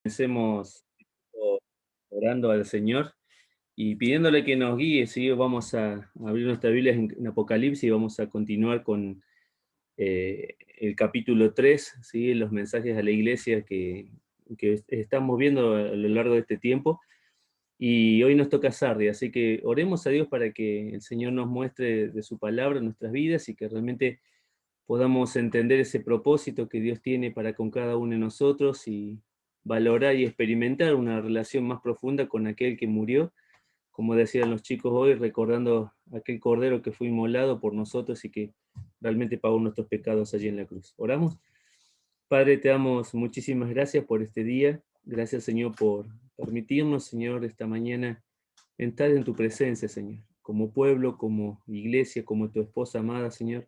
Comencemos orando al Señor y pidiéndole que nos guíe. ¿Sí? Vamos a abrir nuestra Biblia en Apocalipsis y vamos a continuar con el capítulo 3, ¿sí? Los mensajes a la iglesia que estamos viendo a lo largo de este tiempo. Y hoy nos toca Sardi, así que oremos a Dios para que el Señor nos muestre de su palabra en nuestras vidas y que realmente podamos entender ese propósito que Dios tiene para con cada uno de nosotros y valorar y experimentar una relación más profunda con aquel que murió, como decían los chicos hoy, recordando aquel cordero que fue inmolado por nosotros y que realmente pagó nuestros pecados allí en la cruz. ¿Oramos? Padre, te damos muchísimas gracias por este día. Gracias, Señor, por permitirnos, Señor, esta mañana entrar en tu presencia, Señor, como pueblo, como iglesia, como tu esposa amada, Señor.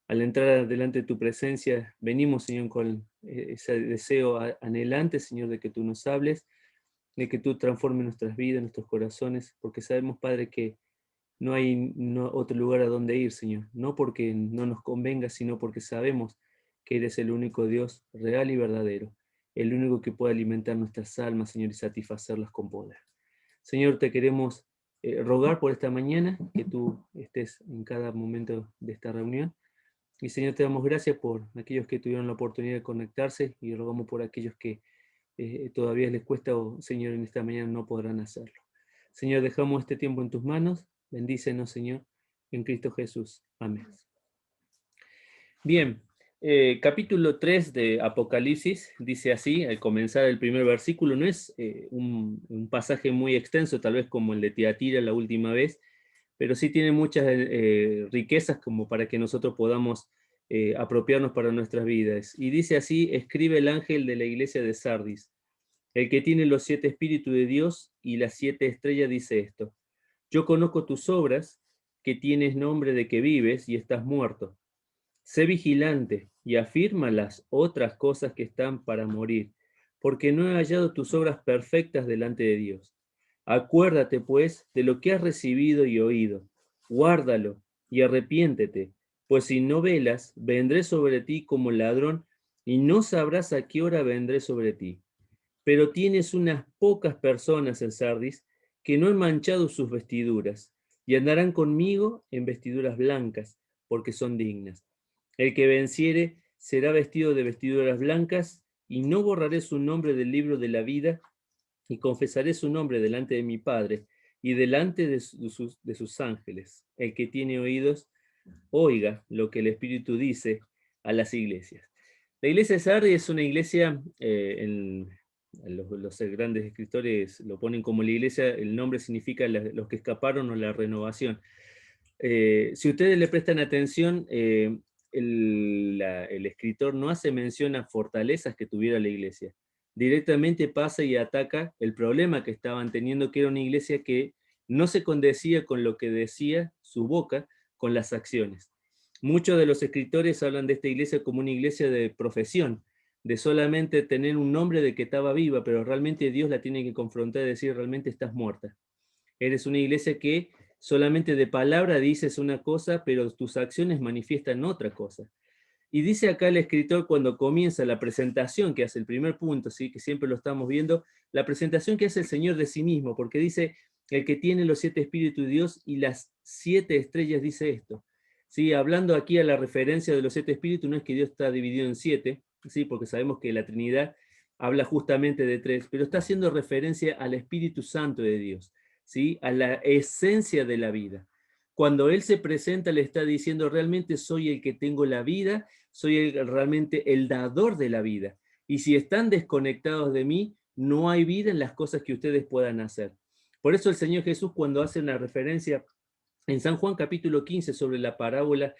Al entrar delante de tu presencia, venimos, Señor, con ese deseo anhelante, Señor, de que tú nos hables, de que tú transformes nuestras vidas, nuestros corazones, porque sabemos, Padre, que no hay otro lugar a donde ir, Señor. No porque no nos convenga, sino porque sabemos que eres el único Dios real y verdadero, el único que puede alimentar nuestras almas, Señor, y satisfacerlas con poder. Señor, te queremos rogar por esta mañana, que tú estés en cada momento de esta reunión. Y Señor, te damos gracias por aquellos que tuvieron la oportunidad de conectarse y rogamos por aquellos que todavía les cuesta o, Señor, en esta mañana no podrán hacerlo. Señor, dejamos este tiempo en tus manos. Bendícenos, Señor, en Cristo Jesús. Amén. Bien, capítulo 3 de Apocalipsis dice así, al comenzar el primer versículo, no es un pasaje muy extenso, tal vez como el de Tiatira la última vez, pero sí tiene muchas riquezas como para que nosotros podamos apropiarnos para nuestras vidas. Y dice así, escribe el ángel de la iglesia de Sardis, el que tiene los 7 espíritus de Dios y las 7 estrellas dice esto, yo conozco tus obras, que tienes nombre de que vives y estás muerto. Sé vigilante y afirma las otras cosas que están para morir, porque no he hallado tus obras perfectas delante de Dios. Acuérdate, pues, de lo que has recibido y oído. Guárdalo y arrepiéntete, pues si no velas, vendré sobre ti como ladrón y no sabrás a qué hora vendré sobre ti. Pero tienes unas pocas personas en Sardis que no han manchado sus vestiduras y andarán conmigo en vestiduras blancas, porque son dignas. El que venciere será vestido de vestiduras blancas, y no borraré su nombre del libro de la vida, y confesaré su nombre delante de mi Padre y delante de sus ángeles. El que tiene oídos, oiga lo que el Espíritu dice a las iglesias. La iglesia de Sardis es una iglesia, los grandes escritores lo ponen como la iglesia, el nombre significa los que escaparon o la renovación. Si ustedes le prestan atención, el escritor no hace mención a fortalezas que tuviera la iglesia. Directamente pasa y ataca el problema que estaban teniendo, que era una iglesia que no se condecía con lo que decía su boca, con las acciones. Muchos de los escritores hablan de esta iglesia como una iglesia de profesión, de solamente tener un nombre de que estaba viva, pero realmente Dios la tiene que confrontar y decir, realmente estás muerta. Eres una iglesia que solamente de palabra dices una cosa, pero tus acciones manifiestan otra cosa. Y dice acá el escritor cuando comienza la presentación que hace el primer punto, ¿sí? Que siempre lo estamos viendo, la presentación que hace el Señor de sí mismo, porque dice, el que tiene los 7 espíritus de Dios y las 7 estrellas dice esto. ¿Sí? Hablando aquí a la referencia de los 7 espíritus, no es que Dios está dividido en 7, ¿sí? Porque sabemos que la Trinidad habla justamente de 3, pero está haciendo referencia al Espíritu Santo de Dios, ¿sí? A la esencia de la vida. Cuando Él se presenta, le está diciendo, realmente soy el que tengo la vida, soy realmente el dador de la vida. Y si están desconectados de mí, no hay vida en las cosas que ustedes puedan hacer. Por eso el Señor Jesús, cuando hace una referencia en San Juan capítulo 15 sobre la parábola,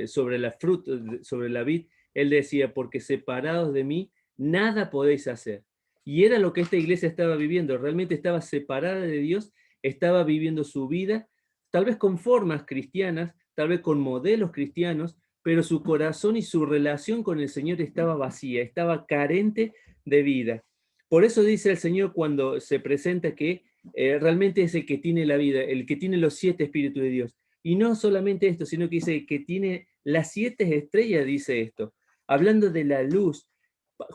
sobre la fruta, sobre la vid, Él decía, porque separados de mí, nada podéis hacer. Y era lo que esta iglesia estaba viviendo, realmente estaba separada de Dios, estaba viviendo su vida, tal vez con formas cristianas, tal vez con modelos cristianos, pero su corazón y su relación con el Señor estaba vacía, estaba carente de vida. Por eso dice el Señor cuando se presenta que realmente es el que tiene la vida, el que tiene los 7 espíritus de Dios. Y no solamente esto, sino que dice que tiene las 7 estrellas, dice esto, hablando de la luz.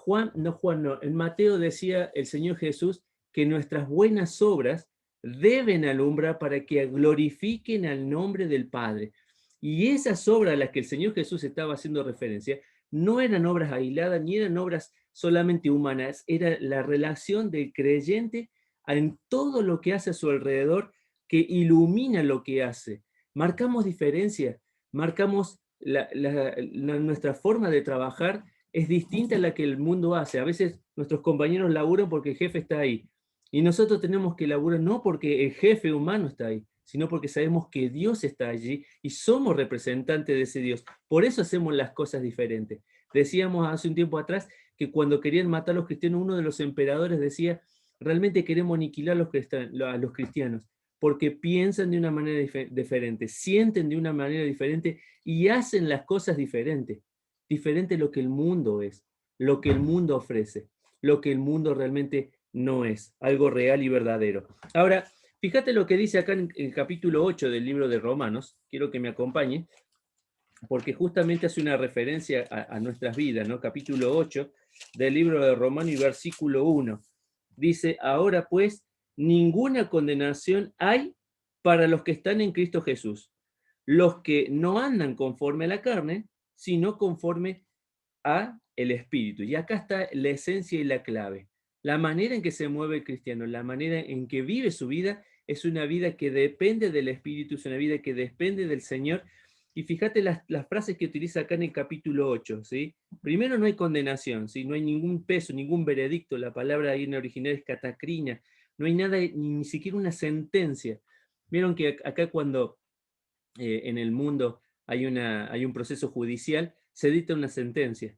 En Mateo decía el Señor Jesús que nuestras buenas obras deben alumbrar para que glorifiquen al nombre del Padre. Y esas obras a las que el Señor Jesús estaba haciendo referencia no eran obras aisladas ni eran obras solamente humanas, era la relación del creyente en todo lo que hace a su alrededor que ilumina lo que hace. Marcamos diferencia, marcamos nuestra forma de trabajar es distinta a la que el mundo hace. A veces nuestros compañeros laburan porque el jefe está ahí. Y nosotros tenemos que laburar no porque el jefe humano está ahí, sino porque sabemos que Dios está allí y somos representantes de ese Dios. Por eso hacemos las cosas diferentes. Decíamos hace un tiempo atrás que cuando querían matar a los cristianos, uno de los emperadores decía, realmente queremos aniquilar a los cristianos, porque piensan de una manera diferente, sienten de una manera diferente y hacen las cosas diferentes. Diferente lo que el mundo es, lo que el mundo ofrece, lo que el mundo realmente no es, algo real y verdadero. Ahora, fíjate lo que dice acá en el capítulo 8 del libro de Romanos, quiero que me acompañe, porque justamente hace una referencia a nuestras vidas, ¿no? Capítulo 8 del libro de Romanos y versículo 1. Dice, ahora pues, ninguna condenación hay para los que están en Cristo Jesús, los que no andan conforme a la carne, sino conforme a el Espíritu. Y acá está la esencia y la clave. La manera en que se mueve el cristiano, la manera en que vive su vida, es una vida que depende del Espíritu, es una vida que depende del Señor. Y fíjate las frases que utiliza acá en el capítulo 8, ¿sí? Primero, no hay condenación, ¿sí? No hay ningún peso, ningún veredicto. La palabra ahí en el original es catacrina. No hay nada, ni siquiera una sentencia. Vieron que acá cuando en el mundo hay un proceso judicial, se dicta una sentencia.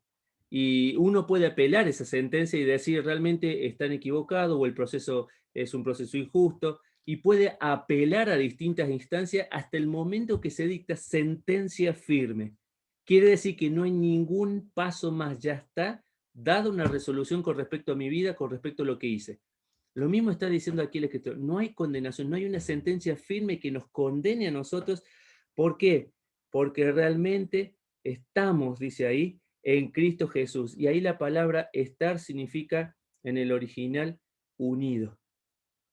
Y uno puede apelar esa sentencia y decir realmente están equivocados o el proceso es un proceso injusto, y puede apelar a distintas instancias hasta el momento que se dicta sentencia firme. Quiere decir que no hay ningún paso más, ya está dada una resolución con respecto a mi vida, con respecto a lo que hice. Lo mismo está diciendo aquí el escritor, no hay condenación, no hay una sentencia firme que nos condene a nosotros. ¿Por qué? Porque realmente estamos, dice ahí, en Cristo Jesús. Y ahí la palabra estar significa en el original unido.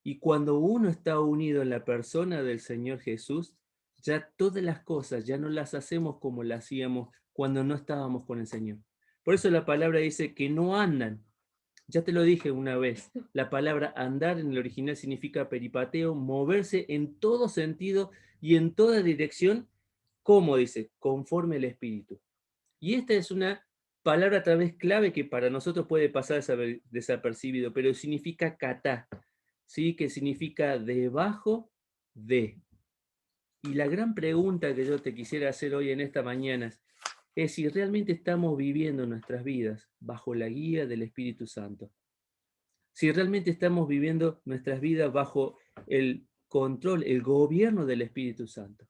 Y cuando uno está unido en la persona del Señor Jesús, ya todas las cosas ya no las hacemos como las hacíamos cuando no estábamos con el Señor. Por eso la palabra dice que no andan. Ya te lo dije una vez, la palabra andar en el original significa peripateo, moverse en todo sentido y en toda dirección, como dice, conforme al Espíritu. Y esta es una palabra tal vez clave que para nosotros puede pasar desapercibido, pero significa katá, ¿sí? Que significa debajo de. Y la gran pregunta que yo te quisiera hacer hoy en esta mañana es si realmente estamos viviendo nuestras vidas bajo la guía del Espíritu Santo. Si realmente estamos viviendo nuestras vidas bajo el control, el gobierno del Espíritu Santo.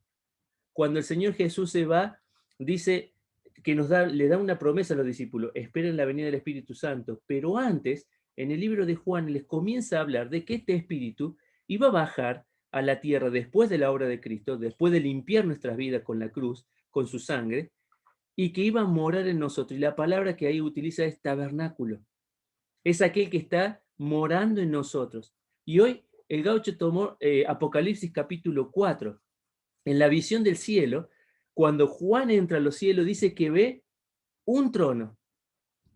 Cuando el Señor Jesús se va, dice que le da una promesa a los discípulos, esperen la venida del Espíritu Santo, pero antes, en el libro de Juan, les comienza a hablar de que este Espíritu iba a bajar a la tierra después de la obra de Cristo, después de limpiar nuestras vidas con la cruz, con su sangre, y que iba a morar en nosotros. Y la palabra que ahí utiliza es tabernáculo. Es aquel que está morando en nosotros. Y hoy el gaucho tomó Apocalipsis capítulo 4. En la visión del cielo, cuando Juan entra a los cielos, dice que ve un trono,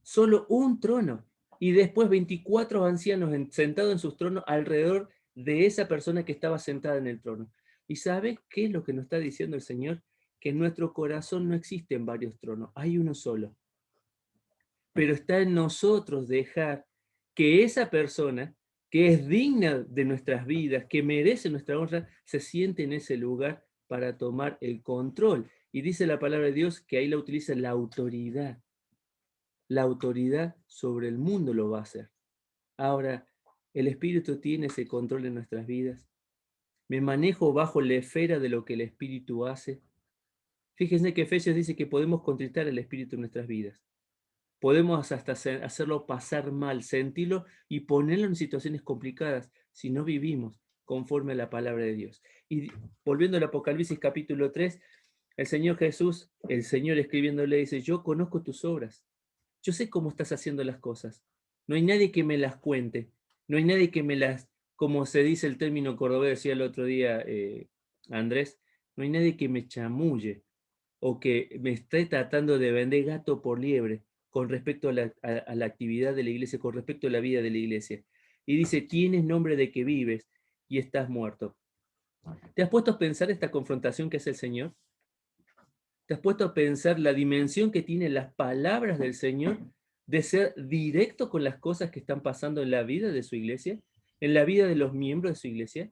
solo un trono, y después 24 ancianos sentados en sus tronos alrededor de esa persona que estaba sentada en el trono. ¿Y sabe qué es lo que nos está diciendo el Señor? Que en nuestro corazón no existen varios tronos, hay uno solo. Pero está en nosotros dejar que esa persona que es digna de nuestras vidas, que merece nuestra honra, se siente en ese lugar para tomar el control. Y dice la palabra de Dios que ahí la utiliza la autoridad. La autoridad sobre el mundo lo va a hacer. Ahora, el Espíritu tiene ese control en nuestras vidas. Me manejo bajo la esfera de lo que el Espíritu hace. Fíjense que Efesios dice que podemos contritar al Espíritu en nuestras vidas. Podemos hasta hacerlo pasar mal, sentirlo y ponerlo en situaciones complicadas si no vivimos conforme a la palabra de Dios. Y volviendo al Apocalipsis capítulo 3, el Señor Jesús, el Señor escribiéndole dice, yo conozco tus obras. yo sé cómo estás haciendo las cosas. No hay nadie que me las cuente. No hay nadie que me las, como se dice el término cordobés, decía el otro día Andrés, no hay nadie que me chamulle o que me esté tratando de vender gato por liebre con respecto a la actividad de la iglesia, con respecto a la vida de la iglesia. Y dice, tienes nombre de que vives y estás muerto. ¿Te has puesto a pensar esta confrontación que hace el Señor? ¿Te has puesto a pensar la dimensión que tienen las palabras del Señor de ser directo con las cosas que están pasando en la vida de su iglesia, en la vida de los miembros de su iglesia?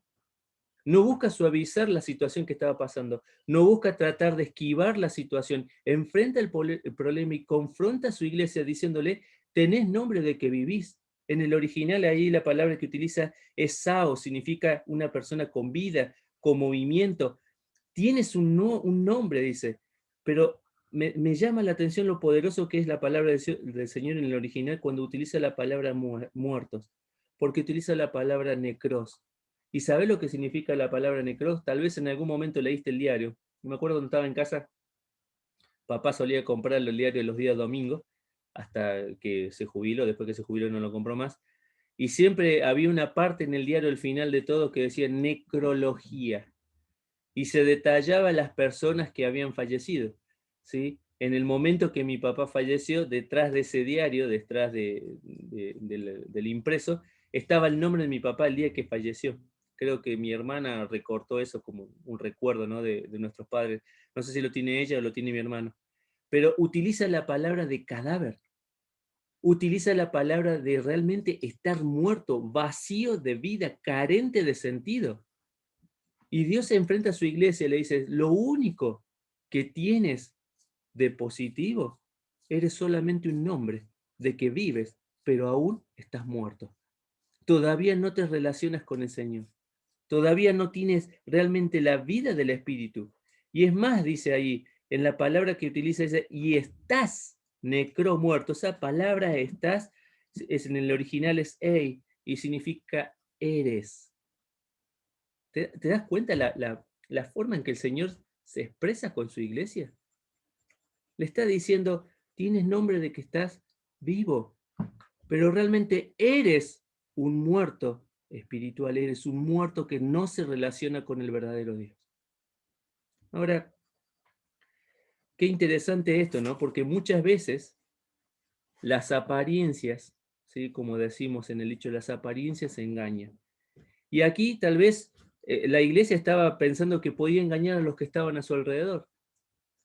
No busca suavizar la situación que estaba pasando, no busca tratar de esquivar la situación, enfrenta el problema y confronta a su iglesia diciéndole, tenés nombre de que vivís. En el original ahí la palabra que utiliza es sao, significa una persona con vida, con movimiento. Tienes un nombre, dice, pero me llama la atención lo poderoso que es la palabra del Señor en el original cuando utiliza la palabra muertos, porque utiliza la palabra necros. ¿Y sabés lo que significa la palabra necros? Tal vez en algún momento leíste el diario. Me acuerdo cuando estaba en casa, papá solía comprar el diario los días domingos, hasta que se jubiló, después que se jubiló no lo compró más, y siempre había una parte en el diario al final de todo que decía necrología y se detallaba las personas que habían fallecido, ¿sí? En el momento que mi papá falleció, detrás de ese diario, detrás del impreso, estaba el nombre de mi papá el día que falleció. Creo que mi hermana recortó eso como un recuerdo, ¿no? de nuestros padres. No sé si lo tiene ella o lo tiene mi hermano. Pero utiliza la palabra de cadáver. Utiliza la palabra de realmente estar muerto, vacío de vida, carente de sentido. Y Dios se enfrenta a su iglesia y le dice, lo único que tienes de positivo, eres solamente un nombre de que vives, pero aún estás muerto. Todavía no te relacionas con el Señor. Todavía no tienes realmente la vida del Espíritu. Y es más, dice ahí, en la palabra que utiliza, dice, y estás necro muerto. Esa palabra estás, en el original es ei, y significa eres. ¿Te das cuenta la forma en que el Señor se expresa con su iglesia? Le está diciendo, tienes nombre de que estás vivo, pero realmente eres un muerto espiritual, eres un muerto que no se relaciona con el verdadero Dios. Ahora, qué interesante esto, ¿no? Porque muchas veces las apariencias, ¿sí? Como decimos en el dicho, las apariencias engañan. Y aquí tal vez la iglesia estaba pensando que podía engañar a los que estaban a su alrededor.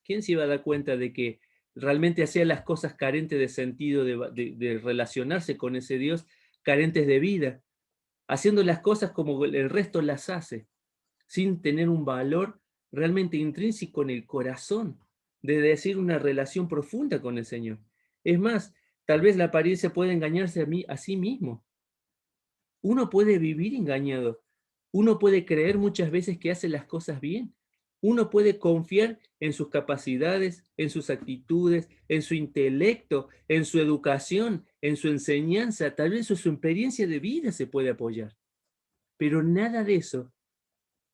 ¿Quién se iba a dar cuenta de que realmente hacía las cosas carentes de sentido, de relacionarse con ese Dios, carentes de vida, haciendo las cosas como el resto las hace, sin tener un valor realmente intrínseco en el corazón, de decir una relación profunda con el Señor? Es más, tal vez la apariencia puede engañarse a sí mismo. Uno puede vivir engañado. Uno puede creer muchas veces que hace las cosas bien. Uno puede confiar en sus capacidades, en sus actitudes, en su intelecto, en su educación, en su enseñanza, tal vez en su experiencia de vida se puede apoyar. Pero nada de eso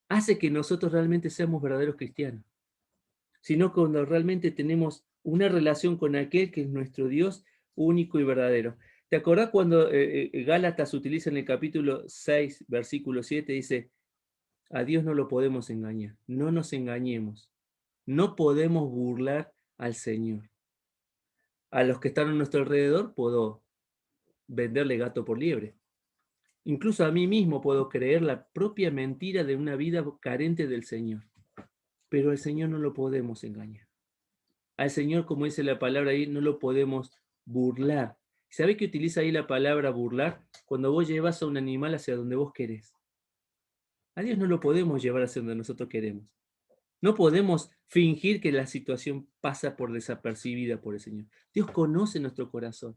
hace que nosotros realmente seamos verdaderos cristianos, sino cuando realmente tenemos una relación con aquel que es nuestro Dios único y verdadero. ¿Te acordás cuando Gálatas utiliza en el capítulo 6, versículo 7, dice, a Dios no lo podemos engañar, no nos engañemos, no podemos burlar al Señor. A los que están a nuestro alrededor puedo venderle gato por liebre. Incluso a mí mismo puedo creer la propia mentira de una vida carente del Señor. Pero al Señor no lo podemos engañar. Al Señor, como dice la palabra ahí, no lo podemos burlar. ¿Sabés que utiliza ahí la palabra burlar? Cuando vos llevas a un animal hacia donde vos querés. A Dios no lo podemos llevar hacia donde nosotros queremos. No podemos fingir que la situación pasa por desapercibida por el Señor. Dios conoce nuestro corazón.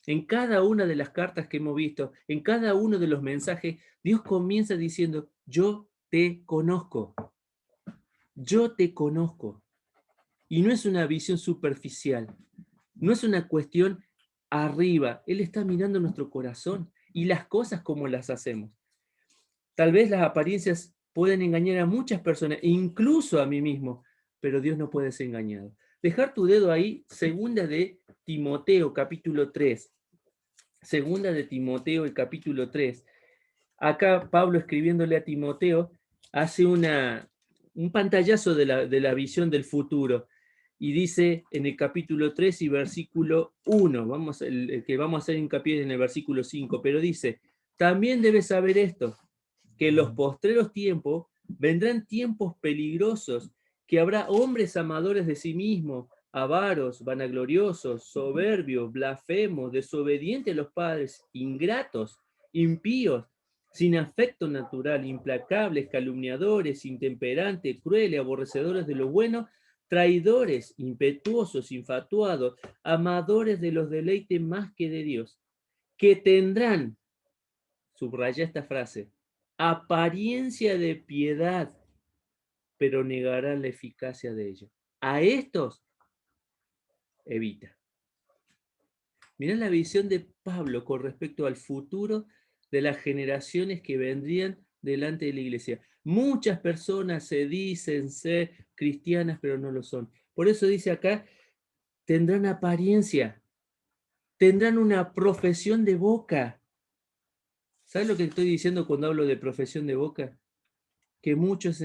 En cada una de las cartas que hemos visto, en cada uno de los mensajes, Dios comienza diciendo, yo te conozco. Yo te conozco. Y no es una visión superficial, no es una cuestión arriba. Él está mirando nuestro corazón y las cosas como las hacemos. Tal vez las apariencias pueden engañar a muchas personas, incluso a mí mismo, pero Dios no puede ser engañado. Dejar tu dedo ahí, segunda de Timoteo, capítulo 3. Segunda de Timoteo, el capítulo 3. Acá Pablo, escribiéndole a Timoteo, hace un pantallazo de la visión del futuro. Y dice en el capítulo 3 y versículo 1, el que vamos a hacer hincapié en el versículo 5, pero dice, también debes saber esto, que en los postreros tiempos vendrán tiempos peligrosos, que habrá hombres amadores de sí mismos, avaros, vanagloriosos, soberbios, blasfemos, desobedientes a los padres, ingratos, impíos, sin afecto natural, implacables, calumniadores, intemperantes, crueles, aborrecedores de lo bueno, traidores, impetuosos, infatuados, amadores de los deleites más que de Dios, que tendrán, subraya esta frase, apariencia de piedad, pero negarán la eficacia de ello. A estos evita. Mirá la visión de Pablo con respecto al futuro de las generaciones que vendrían delante de la iglesia. Muchas personas se dicen ser cristianas, pero no lo son. Por eso dice acá, tendrán apariencia, tendrán una profesión de boca. ¿Sabes lo que estoy diciendo cuando hablo de profesión de boca? Que muchas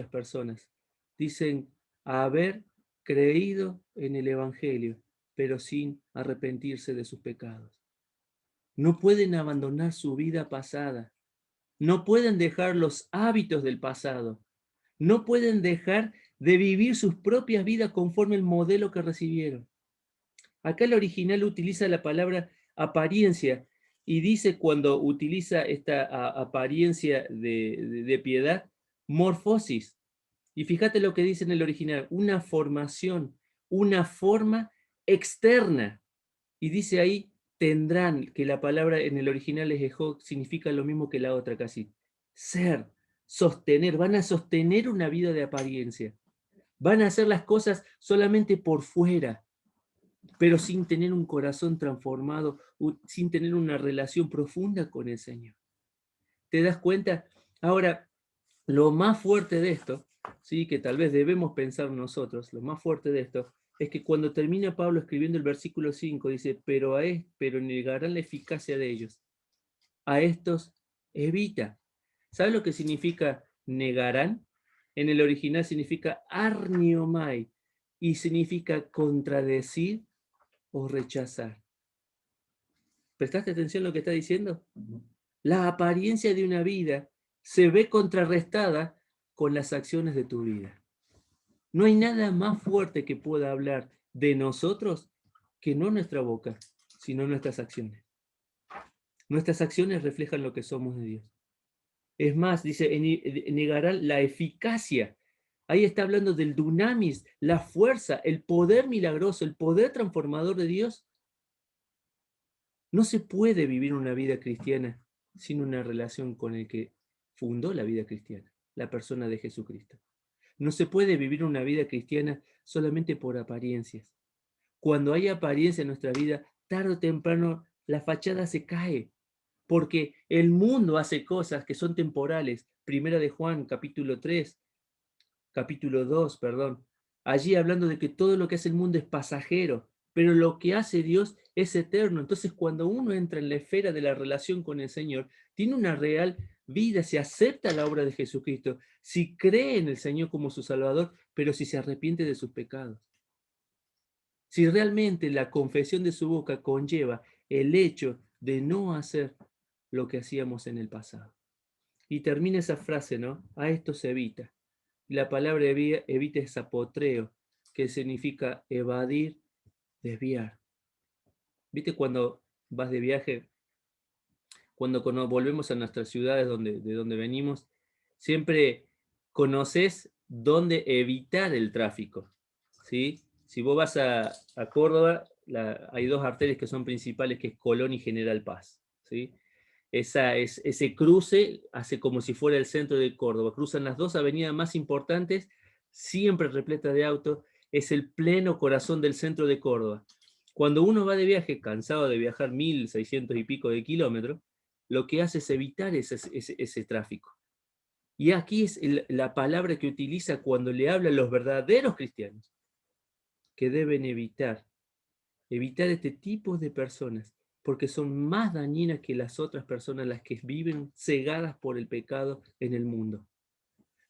personas dicen haber creído en el Evangelio, pero sin arrepentirse de sus pecados. No pueden abandonar su vida pasada, no pueden dejar los hábitos del pasado, no pueden dejar de vivir sus propias vidas conforme el modelo que recibieron. Acá el original utiliza la palabra apariencia y dice cuando utiliza esta apariencia de piedad, morfosis. Y fíjate lo que dice en el original, una formación, una forma externa. Y dice ahí, tendrán, que la palabra en el original es ejó, significa lo mismo que la otra casi. Ser, sostener, van a sostener una vida de apariencia. Van a hacer las cosas solamente por fuera, pero sin tener un corazón transformado, sin tener una relación profunda con el Señor. ¿Te das cuenta? Ahora, lo más fuerte de esto, ¿sí? Que tal vez debemos pensar nosotros, lo más fuerte de esto, es que cuando termina Pablo escribiendo el versículo 5, dice, pero negarán la eficacia de ellos. A estos evita. ¿Sabes lo que significa negarán? En el original significa arniomai y significa contradecir o rechazar. ¿Prestaste atención a lo que está diciendo? La apariencia de una vida se ve contrarrestada con las acciones de tu vida. No hay nada más fuerte que pueda hablar de nosotros que no nuestra boca, sino nuestras acciones. Nuestras acciones reflejan lo que somos de Dios. Es más, dice, negarán la eficacia. Ahí está hablando del dunamis, la fuerza, el poder milagroso, el poder transformador de Dios. No se puede vivir una vida cristiana sin una relación con el que fundó la vida cristiana, la persona de Jesucristo. No se puede vivir una vida cristiana solamente por apariencias. Cuando hay apariencia en nuestra vida, tarde o temprano la fachada se cae, porque el mundo hace cosas que son temporales. Primera de Juan, capítulo 2, perdón. Allí hablando de que todo lo que hace el mundo es pasajero, pero lo que hace Dios es eterno. Entonces, cuando uno entra en la esfera de la relación con el Señor, tiene una real vida, se acepta la obra de Jesucristo, si cree en el Señor como su Salvador, pero si se arrepiente de sus pecados. Si realmente la confesión de su boca conlleva el hecho de no hacer lo que hacíamos en el pasado. Y termina esa frase, ¿no? A esto se evita. Y la palabra evita es apotreo, que significa evadir, desviar. ¿Viste cuando vas de viaje? Cuando volvemos a nuestras ciudades de donde venimos, siempre conoces dónde evitar el tráfico, ¿sí? Si vos vas a Córdoba, hay dos arterias que son principales, que es Colón y General Paz, ¿sí? Ese cruce hace como si fuera el centro de Córdoba. Cruzan las dos avenidas más importantes, siempre repletas de autos. Es el pleno corazón del centro de Córdoba. Cuando uno va de viaje, cansado de viajar 1.600 y pico de kilómetros, lo que hace es evitar ese tráfico. Y aquí es la palabra que utiliza cuando le habla a los verdaderos cristianos. que deben evitar este tipo de personas, porque son más dañinas que las otras personas, las que viven cegadas por el pecado en el mundo.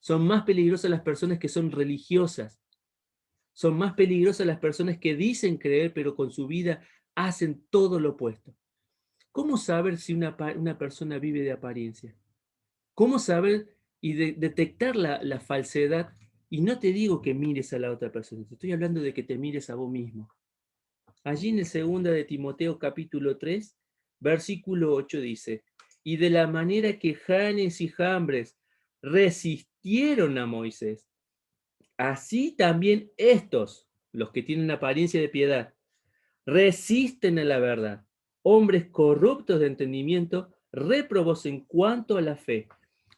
Son más peligrosas las personas que son religiosas. Son más peligrosas las personas que dicen creer, pero con su vida hacen todo lo opuesto. ¿Cómo saber si una persona vive de apariencia? ¿Cómo saber y detectar la falsedad? Y no te digo que mires a la otra persona, te estoy hablando de que te mires a vos mismo. Allí en el 2 de Timoteo capítulo 3, versículo 8 dice, y de la manera que Janes y Jambres resistieron a Moisés, así también estos, los que tienen apariencia de piedad, resisten a la verdad. Hombres corruptos de entendimiento, réprobos en cuanto a la fe.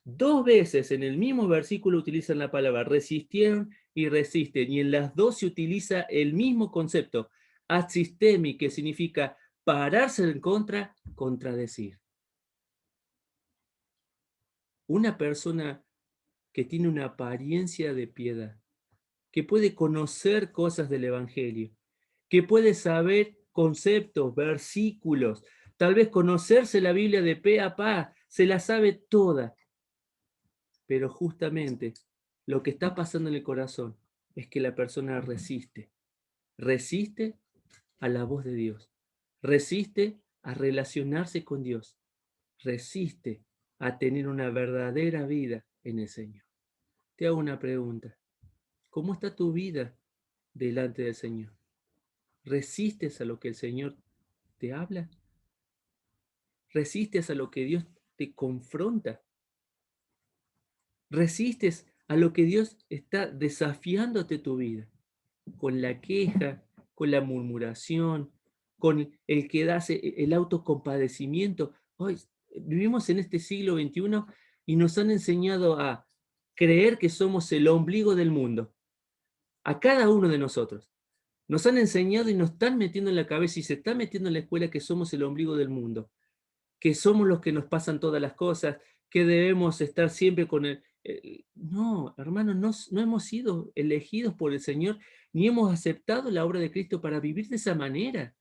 2 veces en el mismo versículo utilizan la palabra resistieron y resisten, y en las dos se utiliza el mismo concepto, ad systemi, que significa pararse en contra, contradecir. Una persona que tiene una apariencia de piedad, que puede conocer cosas del Evangelio, que puede saber conceptos, versículos, tal vez conocerse la Biblia de pe a pa, se la sabe toda, pero justamente lo que está pasando en el corazón es que la persona resiste a la voz de Dios, resiste a relacionarse con Dios, resiste a tener una verdadera vida en el Señor. Te hago una pregunta. ¿Cómo está tu vida delante del Señor? ¿Resistes a lo que el Señor te habla? ¿Resistes a lo que Dios te confronta? ¿Resistes a lo que Dios está desafiándote tu vida? Con la queja, con la murmuración, con el que das el autocompadecimiento. Hoy vivimos en este siglo XXI y nos han enseñado a creer que somos el ombligo del mundo, a cada uno de nosotros. Nos han enseñado y nos están metiendo en la cabeza y se está metiendo en la escuela que somos el ombligo del mundo, que somos los que nos pasan todas las cosas, que debemos estar siempre con el... No, hermanos, no hemos sido elegidos por el Señor, ni hemos aceptado la obra de Cristo para vivir de esa manera.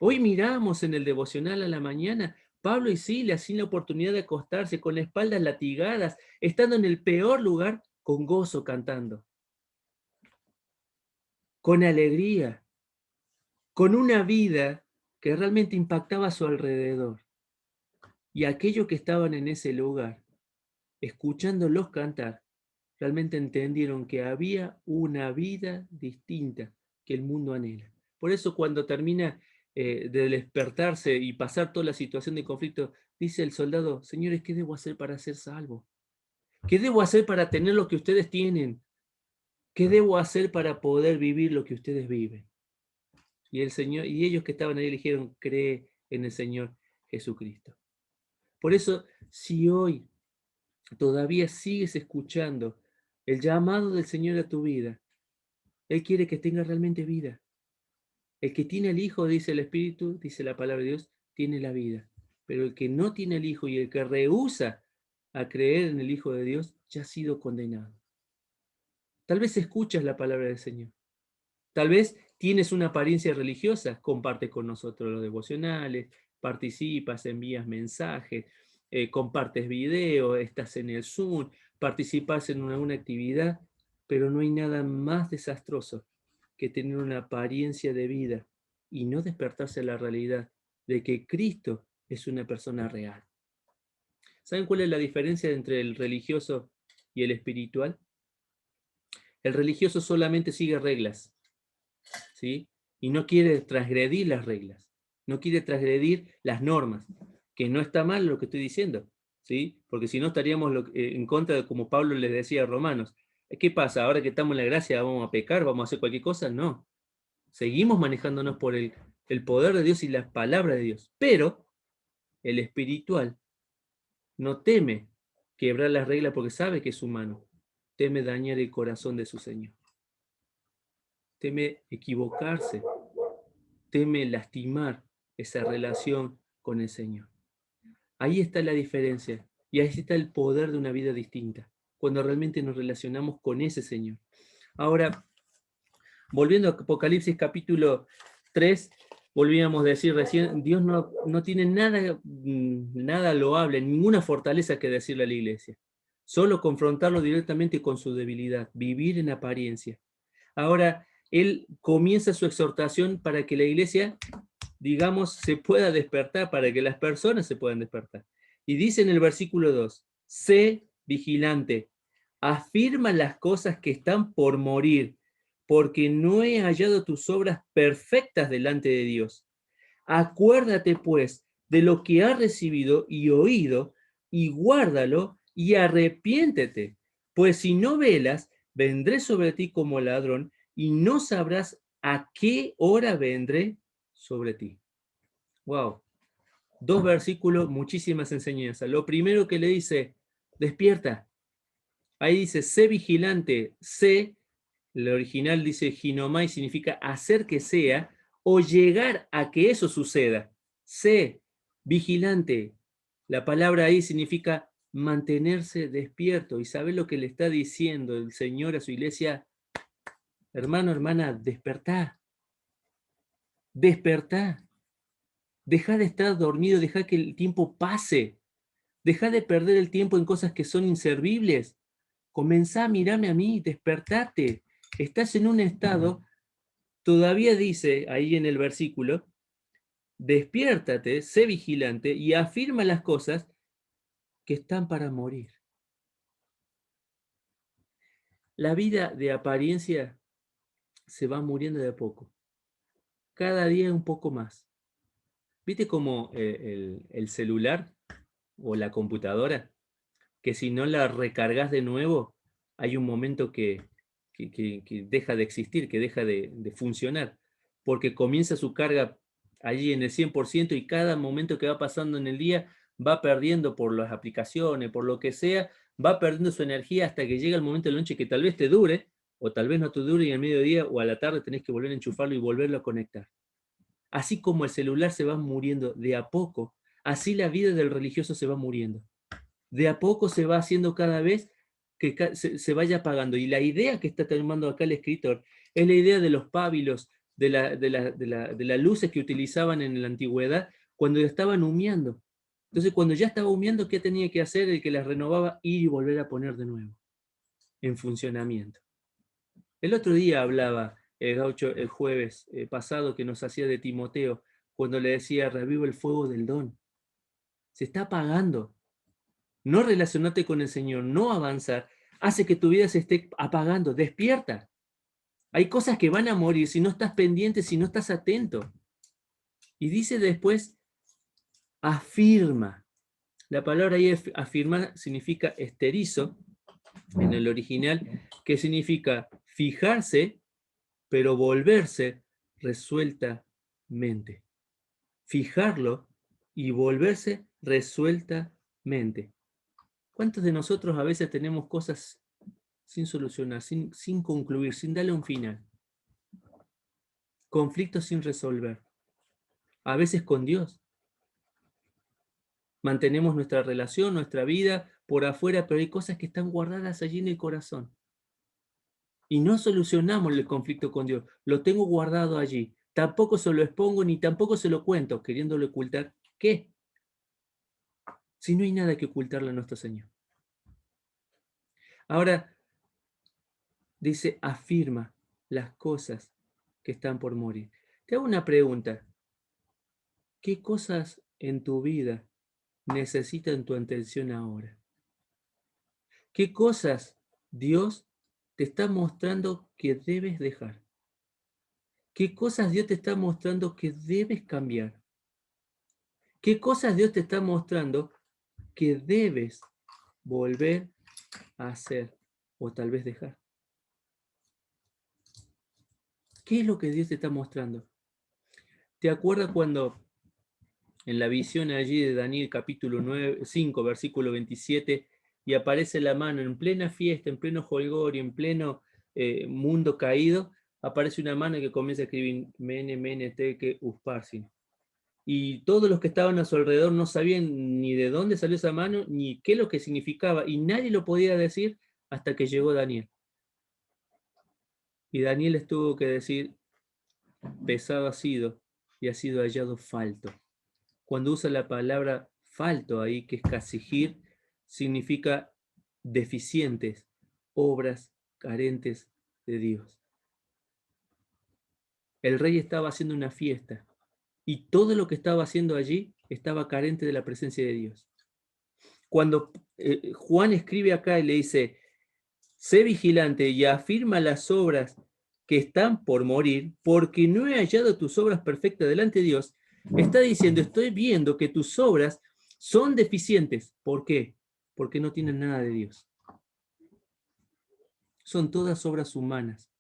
Hoy miramos en el devocional a la mañana, Pablo y Silas sin la oportunidad de acostarse, con las espaldas latigadas, estando en el peor lugar, con gozo cantando, con alegría, con una vida que realmente impactaba a su alrededor. Y aquellos que estaban en ese lugar, escuchándolos cantar, realmente entendieron que había una vida distinta que el mundo anhela. Por eso cuando termina de despertarse y pasar toda la situación de conflicto, dice el soldado, señores, ¿qué debo hacer para ser salvo? ¿Qué debo hacer para tener lo que ustedes tienen? ¿Qué debo hacer para poder vivir lo que ustedes viven? Y el Señor, y ellos que estaban ahí le dijeron, cree en el Señor Jesucristo. Por eso, si hoy todavía sigues escuchando el llamado del Señor a tu vida, Él quiere que tengas realmente vida. El que tiene el Hijo, dice el Espíritu, dice la palabra de Dios, tiene la vida. Pero el que no tiene el Hijo y el que rehúsa a creer en el Hijo de Dios, ya ha sido condenado. Tal vez escuchas la palabra del Señor. Tal vez tienes una apariencia religiosa, comparte con nosotros los devocionales, participas, envías mensajes, compartes video, estás en el Zoom, participas en una actividad, pero no hay nada más desastroso que tener una apariencia de vida y no despertarse a la realidad de que Cristo es una persona real. ¿Saben cuál es la diferencia entre el religioso y el espiritual? El religioso solamente sigue reglas, ¿sí? Y no quiere transgredir las reglas, no quiere transgredir las normas, que no está mal lo que estoy diciendo, ¿sí? Porque si no estaríamos en contra de como Pablo les decía a Romanos. ¿Qué pasa? Ahora que estamos en la gracia, ¿vamos a pecar? ¿Vamos a hacer cualquier cosa? No. Seguimos manejándonos por el poder de Dios y la palabra de Dios. Pero el espiritual no teme quebrar las reglas porque sabe que es humano. Teme dañar el corazón de su Señor. Teme equivocarse, teme lastimar esa relación con el Señor. Ahí está la diferencia y ahí está el poder de una vida distinta, cuando realmente nos relacionamos con ese Señor. Ahora, Volviendo a Apocalipsis capítulo 3, volvíamos a decir recién, Dios no tiene nada loable, ninguna fortaleza que decirle a la iglesia. Solo confrontarlo directamente con su debilidad, vivir en apariencia. Ahora, él comienza su exhortación para que la iglesia, digamos, se pueda despertar, para que las personas se puedan despertar. Y dice en el versículo 2, sé vigilante, afirma las cosas que están por morir, porque no he hallado tus obras perfectas delante de Dios. Acuérdate, pues, de lo que has recibido y oído, y guárdalo, y arrepiéntete, pues si no velas, vendré sobre ti como ladrón, y no sabrás a qué hora vendré sobre ti. Wow. Dos versículos, muchísimas enseñanzas. Lo primero que le dice, despierta. Ahí dice, sé vigilante, sé, el original dice ginomai, significa hacer que sea, o llegar a que eso suceda. Sé vigilante. La palabra ahí significa mantenerse despierto. Y saber lo que le está diciendo el Señor a su iglesia, hermano, hermana, despertá, despertá. Deja de estar dormido, deja que el tiempo pase. Deja de perder el tiempo en cosas que son inservibles. Comenzá a mirarme a mí, despertate. Estás en un estado, todavía dice ahí en el versículo, despiértate, sé vigilante y afirma las cosas que están para morir. La vida de apariencia se va muriendo de a poco. Cada día un poco más. ¿Viste como el celular o la computadora? Que si no la recargas de nuevo, hay un momento que deja de existir, que deja de funcionar, porque comienza su carga allí en el 100% y cada momento que va pasando en el día va perdiendo por las aplicaciones, por lo que sea, va perdiendo su energía hasta que llega el momento de la noche que tal vez te dure, o tal vez no te dure y al mediodía o a la tarde tenés que volver a enchufarlo y volverlo a conectar. Así como el celular se va muriendo de a poco, así la vida del religioso se va muriendo. De a poco se va haciendo cada vez que se vaya apagando. Y la idea que está tomando acá el escritor es la idea de los pábilos, de las luces que utilizaban en la antigüedad cuando estaban humeando. Entonces, cuando ya estaba humeando, ¿qué tenía que hacer? El que las renovaba, ir y volver a poner de nuevo en funcionamiento. El otro día hablaba el gaucho el jueves pasado que nos hacía de Timoteo, cuando le decía, reviva el fuego del don. Se está apagando. No relacionarte con el Señor, no avanzar, hace que tu vida se esté apagando. Despierta. Hay cosas que van a morir si no estás pendiente, si no estás atento. Y dice después, afirma. La palabra ahí afirmar significa esterizo en el original, que significa fijarse, pero volverse resueltamente. Fijarlo y volverse resueltamente. ¿Cuántos de nosotros a veces tenemos cosas sin solucionar, sin concluir, sin darle un final? Conflictos sin resolver. A veces con Dios. Mantenemos nuestra relación, nuestra vida por afuera, pero hay cosas que están guardadas allí en el corazón. Y no solucionamos el conflicto con Dios. Lo tengo guardado allí. Tampoco se lo expongo ni tampoco se lo cuento, queriéndole ocultar. ¿Qué? Si no hay nada que ocultarle a nuestro Señor. Ahora, dice, afirma las cosas que están por morir. Te hago una pregunta. ¿Qué cosas en tu vida necesitan tu atención ahora? ¿Qué cosas Dios te está mostrando que debes dejar? ¿Qué cosas Dios te está mostrando que debes cambiar? ¿Qué cosas Dios te está mostrando que debes volver a hacer o tal vez dejar? ¿Qué es lo que Dios te está mostrando? ¿Te acuerdas cuando en la visión allí de Daniel capítulo 5, versículo 27, y aparece la mano en plena fiesta, en pleno jolgorio, en pleno mundo caído, aparece una mano que comienza a escribir Mene, Mene, Teke, Usparsin. Y todos los que estaban a su alrededor no sabían ni de dónde salió esa mano, ni qué es lo que significaba, y nadie lo podía decir hasta que llegó Daniel. Y Daniel les tuvo que decir, pesado ha sido y ha sido hallado falto. Cuando usa la palabra falto ahí, que es casigir, significa deficientes, obras carentes de Dios. El rey estaba haciendo una fiesta y todo lo que estaba haciendo allí estaba carente de la presencia de Dios. Cuando Juan escribe acá y le dice, sé vigilante y afirma las obras que están por morir, porque no he hallado tus obras perfectas delante de Dios, está diciendo, estoy viendo que tus obras son deficientes. ¿Por qué? Porque no tienen nada de Dios. Son todas obras humanas,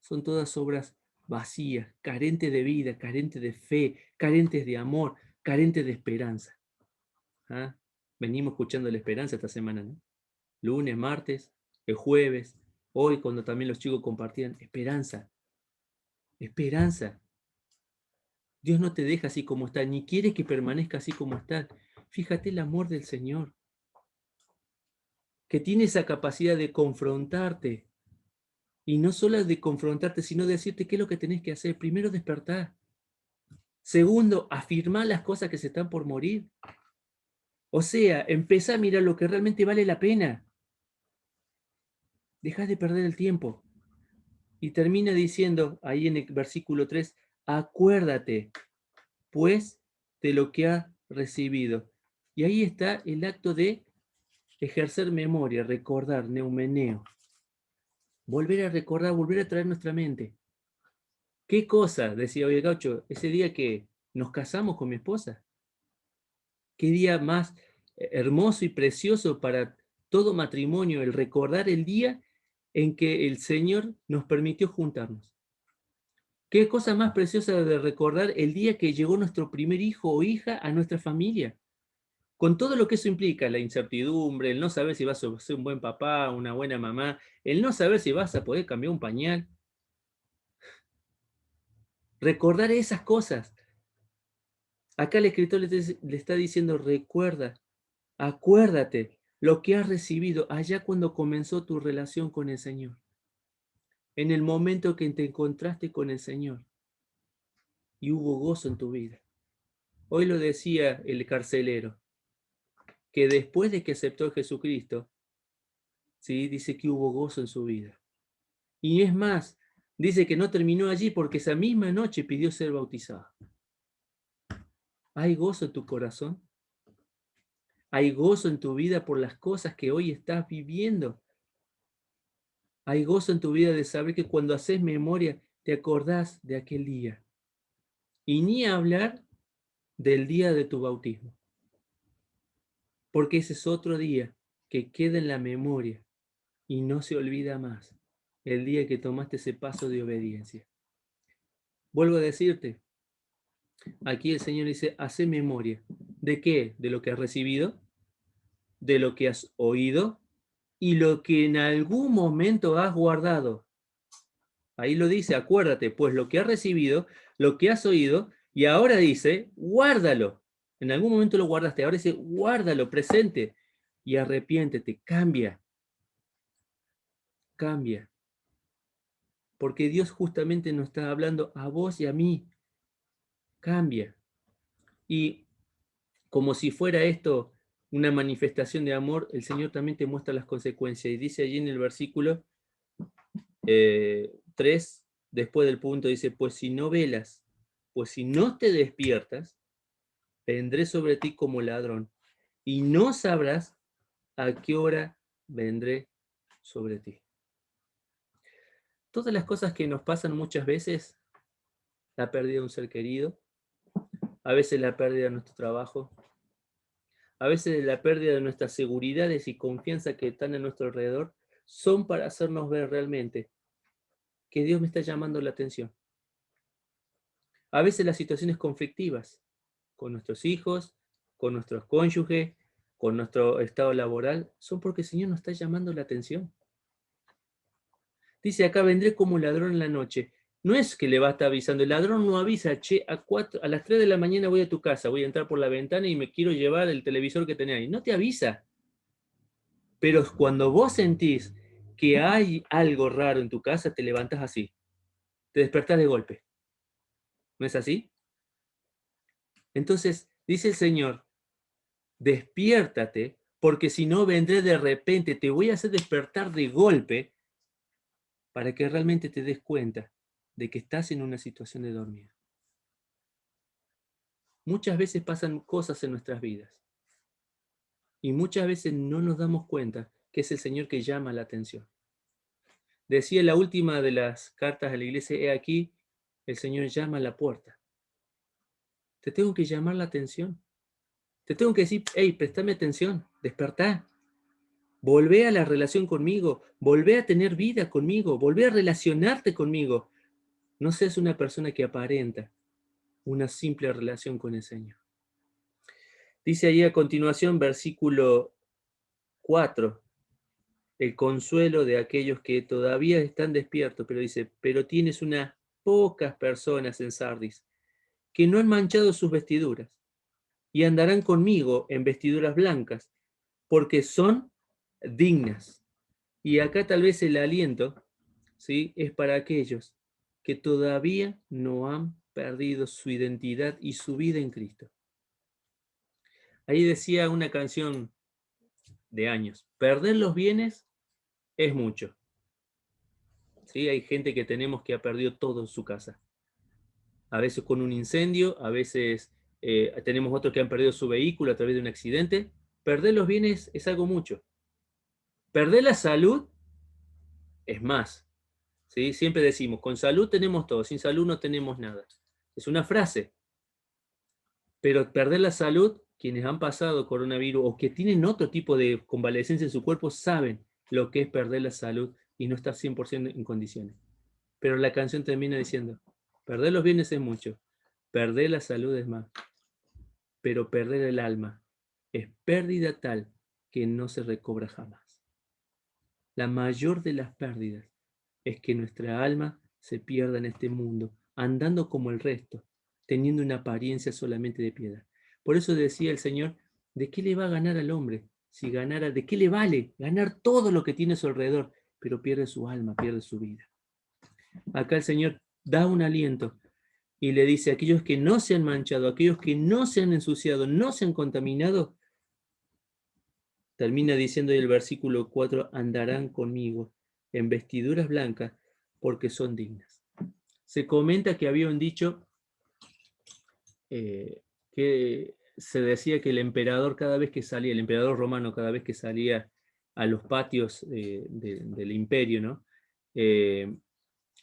son todas obras vacías, carentes de vida, carentes de fe, carentes de amor, carentes de esperanza. ¿Ah? Venimos escuchando la esperanza esta semana, ¿no? Lunes, martes, el jueves, hoy cuando también los chicos compartían, esperanza, esperanza. Dios no te deja así como está, ni quiere que permanezca así como está. Fíjate el amor del Señor, que tiene esa capacidad de confrontarte. Y no solo de confrontarte, sino de decirte qué es lo que tenés que hacer. Primero, despertar. Segundo, afirmar las cosas que se están por morir. O sea, empezá a mirar lo que realmente vale la pena. Dejá de perder el tiempo. Y termina diciendo ahí en el versículo 3, acuérdate, pues, de lo que has recibido. Y ahí está el acto de ejercer memoria, recordar, neumeneo. Volver a recordar, volver a traer nuestra mente. ¿Qué cosa? Decía hoy el gaucho, ese día que nos casamos con mi esposa. Qué día más hermoso y precioso para todo matrimonio, el recordar el día en que el Señor nos permitió juntarnos. Qué cosa más preciosa de recordar el día que llegó nuestro primer hijo o hija a nuestra familia. Con todo lo que eso implica, la incertidumbre, el no saber si vas a ser un buen papá, una buena mamá, el no saber si vas a poder cambiar un pañal. Recordar esas cosas. Acá el escritor le está diciendo, recuerda, acuérdate lo que has recibido allá cuando comenzó tu relación con el Señor. En el momento que te encontraste con el Señor y hubo gozo en tu vida. Hoy lo decía el carcelero, que después de que aceptó a Jesucristo, ¿sí? Dice que hubo gozo en su vida. Y es más, dice que no terminó allí porque esa misma noche pidió ser bautizado. ¿Hay gozo en tu corazón? ¿Hay gozo en tu vida por las cosas que hoy estás viviendo? ¿Hay gozo en tu vida de saber que cuando haces memoria te acordás de aquel día? Y ni hablar del día de tu bautismo. Porque ese es otro día que queda en la memoria y no se olvida más. El día que tomaste ese paso de obediencia. Vuelvo a decirte, aquí el Señor dice, hace memoria. ¿De qué? De lo que has recibido, de lo que has oído y lo que en algún momento has guardado. Ahí lo dice, acuérdate, pues lo que has recibido, lo que has oído, y ahora dice, guárdalo. En algún momento lo guardaste, ahora dice, guárdalo, presente, y arrepiéntete, cambia, cambia. Porque Dios justamente nos está hablando a vos y a mí, cambia. Y como si fuera esto una manifestación de amor, el Señor también te muestra las consecuencias. Y dice allí en el versículo 3, después del punto, dice, pues si no velas, pues si no te despiertas, vendré sobre ti como ladrón, y no sabrás a qué hora vendré sobre ti. Todas las cosas que nos pasan muchas veces, la pérdida de un ser querido, a veces la pérdida de nuestro trabajo, a veces la pérdida de nuestras seguridades y confianza que están a nuestro alrededor, son para hacernos ver realmente que Dios me está llamando la atención. A veces las situaciones conflictivas con nuestros hijos, con nuestros cónyuges, con nuestro estado laboral, son porque el Señor nos está llamando la atención. Dice acá, vendré como ladrón en la noche. No es que le va a estar avisando, el ladrón no avisa, che, a las 3 de la mañana voy a tu casa, voy a entrar por la ventana y me quiero llevar el televisor que tenés ahí. No te avisa. Pero cuando vos sentís que hay algo raro en tu casa, te levantas así, te despertás de golpe. ¿No es así? Entonces, dice el Señor, despiértate, porque si no vendré de repente, te voy a hacer despertar de golpe para que realmente te des cuenta de que estás en una situación de dormir. Muchas veces pasan cosas en nuestras vidas y muchas veces no nos damos cuenta que es el Señor que llama la atención. Decía la última de las cartas a la iglesia, he aquí, el Señor llama a la puerta. Te tengo que llamar la atención. Te tengo que decir, hey, préstame atención, despertá. Volvé a la relación conmigo, volvé a tener vida conmigo, volvé a relacionarte conmigo. No seas una persona que aparenta una simple relación con el Señor. Dice ahí a continuación, versículo 4, el consuelo de aquellos que todavía están despiertos, pero dice, pero tienes unas pocas personas en Sardis que no han manchado sus vestiduras y andarán conmigo en vestiduras blancas, porque son dignas. Y acá tal vez el aliento, ¿sí?, es para aquellos que todavía no han perdido su identidad y su vida en Cristo. Ahí decía una canción de años, perder los bienes es mucho. ¿Sí? Hay gente que tenemos que ha perdido todo en su casa. A veces con un incendio, a veces tenemos otros que han perdido su vehículo a través de un accidente. Perder los bienes es algo mucho. Perder la salud es más. ¿Sí? Siempre decimos, con salud tenemos todo, sin salud no tenemos nada. Es una frase. Pero perder la salud, quienes han pasado coronavirus o que tienen otro tipo de convalecencia en su cuerpo, saben lo que es perder la salud y no estar 100% en condiciones. Pero la canción termina diciendo, perder los bienes es mucho, perder la salud es más, pero perder el alma es pérdida tal que no se recobra jamás. La mayor de las pérdidas es que nuestra alma se pierda en este mundo, andando como el resto, teniendo una apariencia solamente de piedad. Por eso decía el Señor, ¿de qué le va a ganar al hombre? Si ganara, ¿de qué le vale ganar todo lo que tiene a su alrededor? Pero pierde su alma, pierde su vida. Acá el Señor da un aliento y le dice a aquellos que no se han manchado, a aquellos que no se han ensuciado, no se han contaminado, termina diciendo en el versículo 4, andarán conmigo en vestiduras blancas porque son dignas. Se comenta que había un dicho que se decía que el emperador cada vez que salía, el emperador romano cada vez que salía a los patios del imperio, ¿no?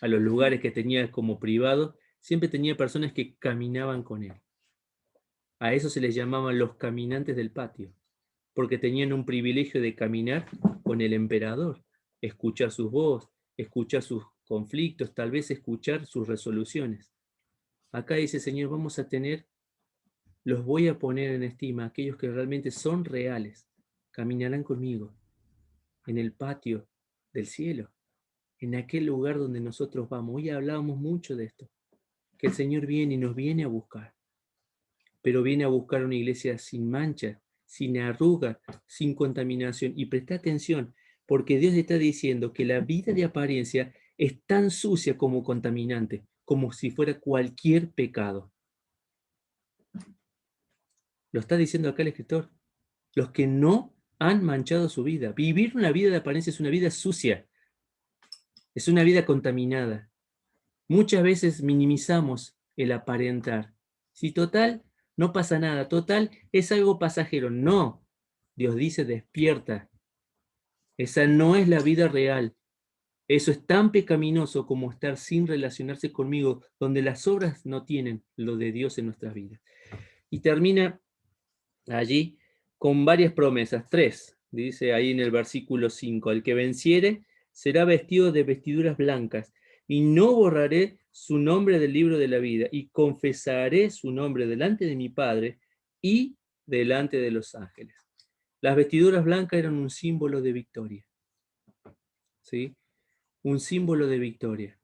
A los lugares que tenía como privados, siempre tenía personas que caminaban con él. A eso se les llamaban los caminantes del patio, porque tenían un privilegio de caminar con el emperador, escuchar sus voces, escuchar sus conflictos, tal vez escuchar sus resoluciones. Acá dice, Señor, vamos a tener, los voy a poner en estima, aquellos que realmente son reales, caminarán conmigo en el patio del cielo, en aquel lugar donde nosotros vamos. Hoy hablábamos mucho de esto, que el Señor viene y nos viene a buscar, pero viene a buscar una iglesia sin mancha, sin arruga, sin contaminación. Y presta atención, porque Dios está diciendo que la vida de apariencia es tan sucia como contaminante, como si fuera cualquier pecado. Lo está diciendo acá el escritor. Los que no han manchado su vida. Vivir una vida de apariencia es una vida sucia, es una vida contaminada. Muchas veces minimizamos el aparentar. Si total, no pasa nada, total, es algo pasajero. No, Dios dice, despierta. Esa no es la vida real. Eso es tan pecaminoso como estar sin relacionarse conmigo, donde las obras no tienen lo de Dios en nuestras vidas. Y termina allí con varias promesas, 3, dice ahí en el versículo 5, el que venciere será vestido de vestiduras blancas, y no borraré su nombre del libro de la vida, y confesaré su nombre delante de mi Padre y delante de los ángeles. Las vestiduras blancas eran un símbolo de victoria, ¿sí? Un símbolo de victoria.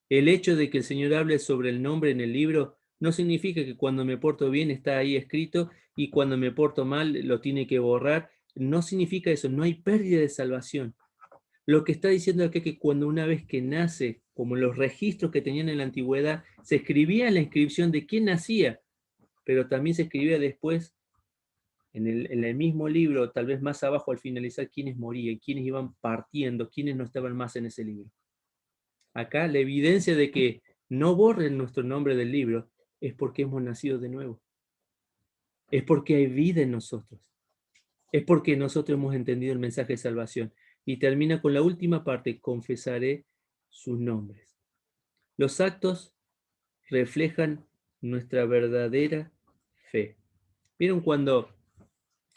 El hecho de que el Señor hable sobre el nombre en el libro no significa que cuando me porto bien está ahí escrito y cuando me porto mal lo tiene que borrar. No significa eso, no hay pérdida de salvación. Lo que está diciendo aquí es que cuando una vez que nace, como los registros que tenían en la antigüedad, se escribía en la inscripción de quién nacía, pero también se escribía después en el mismo libro, tal vez más abajo al finalizar, quiénes morían, quiénes iban partiendo, quiénes no estaban más en ese libro. Acá la evidencia de que no borren nuestro nombre del libro es porque hemos nacido de nuevo. Es porque hay vida en nosotros. Es porque nosotros hemos entendido el mensaje de salvación. Y termina con la última parte, confesaré sus nombres. Los actos reflejan nuestra verdadera fe. ¿Vieron cuando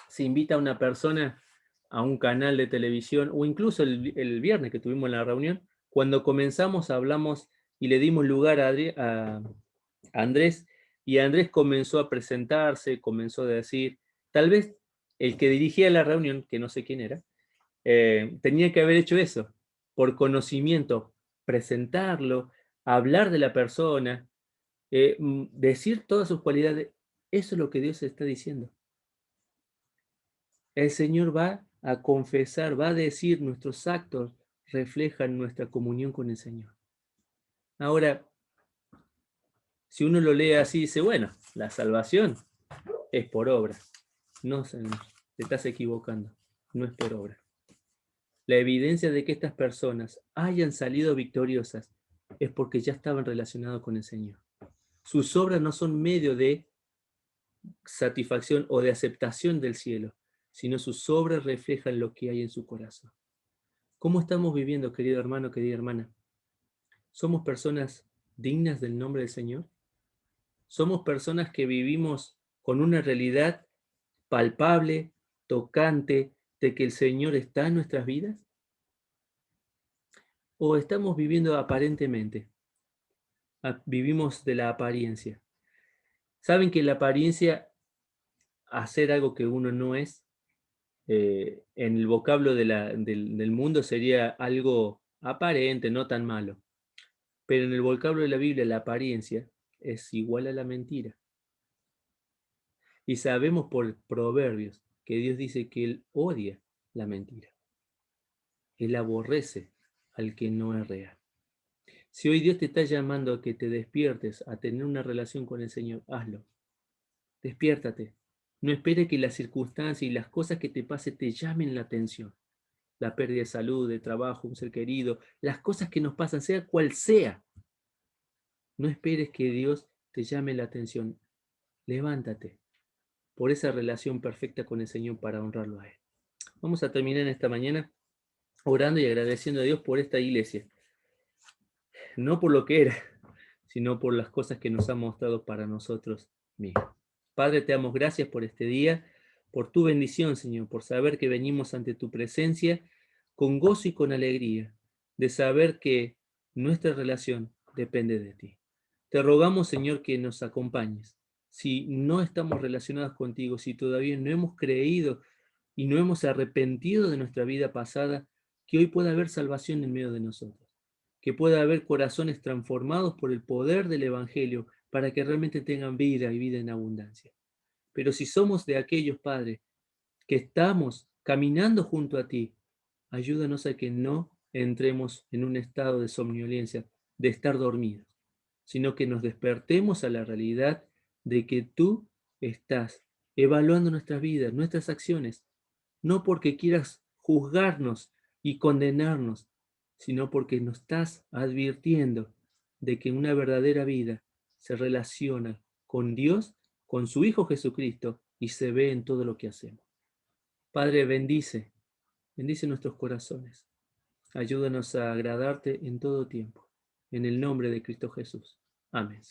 se invita a una persona a un canal de televisión, o incluso el viernes que tuvimos la reunión, cuando comenzamos hablamos y le dimos lugar a Andrés, y Andrés comenzó a presentarse, comenzó a decir, tal vez el que dirigía la reunión, que no sé quién era, tenía que haber hecho eso, por conocimiento, presentarlo, hablar de la persona, decir todas sus cualidades. Eso es lo que Dios está diciendo. El Señor va a confesar, va a decir, nuestros actos reflejan nuestra comunión con el Señor. Ahora, si uno lo lee así, dice, bueno, la salvación es por obra. No, Señor, te estás equivocando, no es por obra. La evidencia de que estas personas hayan salido victoriosas es porque ya estaban relacionados con el Señor. Sus obras no son medio de satisfacción o de aceptación del cielo, sino sus obras reflejan lo que hay en su corazón. ¿Cómo estamos viviendo, querido hermano, querida hermana? ¿Somos personas dignas del nombre del Señor? ¿Somos personas que vivimos con una realidad palpable, tocante, de que el Señor está en nuestras vidas? ¿O estamos viviendo aparentemente? Vivimos de la apariencia. ¿Saben que la apariencia, hacer algo que uno no es, en el vocablo del mundo sería algo aparente, no tan malo? Pero en el vocablo de la Biblia, la apariencia es igual a la mentira. Y sabemos por Proverbios que Dios dice que Él odia la mentira. Él aborrece al que no es real. Si hoy Dios te está llamando a que te despiertes, a tener una relación con el Señor, hazlo. Despiértate. No espere que las circunstancias y las cosas que te pasen te llamen la atención. La pérdida de salud, de trabajo, un ser querido, las cosas que nos pasan, sea cual sea. No esperes que Dios te llame la atención. Levántate por esa relación perfecta con el Señor para honrarlo a Él. Vamos a terminar en esta mañana orando y agradeciendo a Dios por esta iglesia. No por lo que era, sino por las cosas que nos ha mostrado para nosotros mismos. Padre, te damos gracias por este día, por tu bendición, Señor, por saber que venimos ante tu presencia con gozo y con alegría, de saber que nuestra relación depende de ti. Te rogamos, Señor, que nos acompañes. Si no estamos relacionados contigo, si todavía no hemos creído y no hemos arrepentido de nuestra vida pasada, que hoy pueda haber salvación en medio de nosotros, que pueda haber corazones transformados por el poder del Evangelio para que realmente tengan vida y vida en abundancia. Pero si somos de aquellos, Padre, que estamos caminando junto a ti, ayúdanos a que no entremos en un estado de somnolencia, de estar dormidos, sino que nos despertemos a la realidad de que tú estás evaluando nuestras vidas, nuestras acciones, no porque quieras juzgarnos y condenarnos, sino porque nos estás advirtiendo de que una verdadera vida se relaciona con Dios, con su Hijo Jesucristo, y se ve en todo lo que hacemos. Padre, bendice nuestros corazones. Ayúdanos a agradarte en todo tiempo. En el nombre de Cristo Jesús. Amén.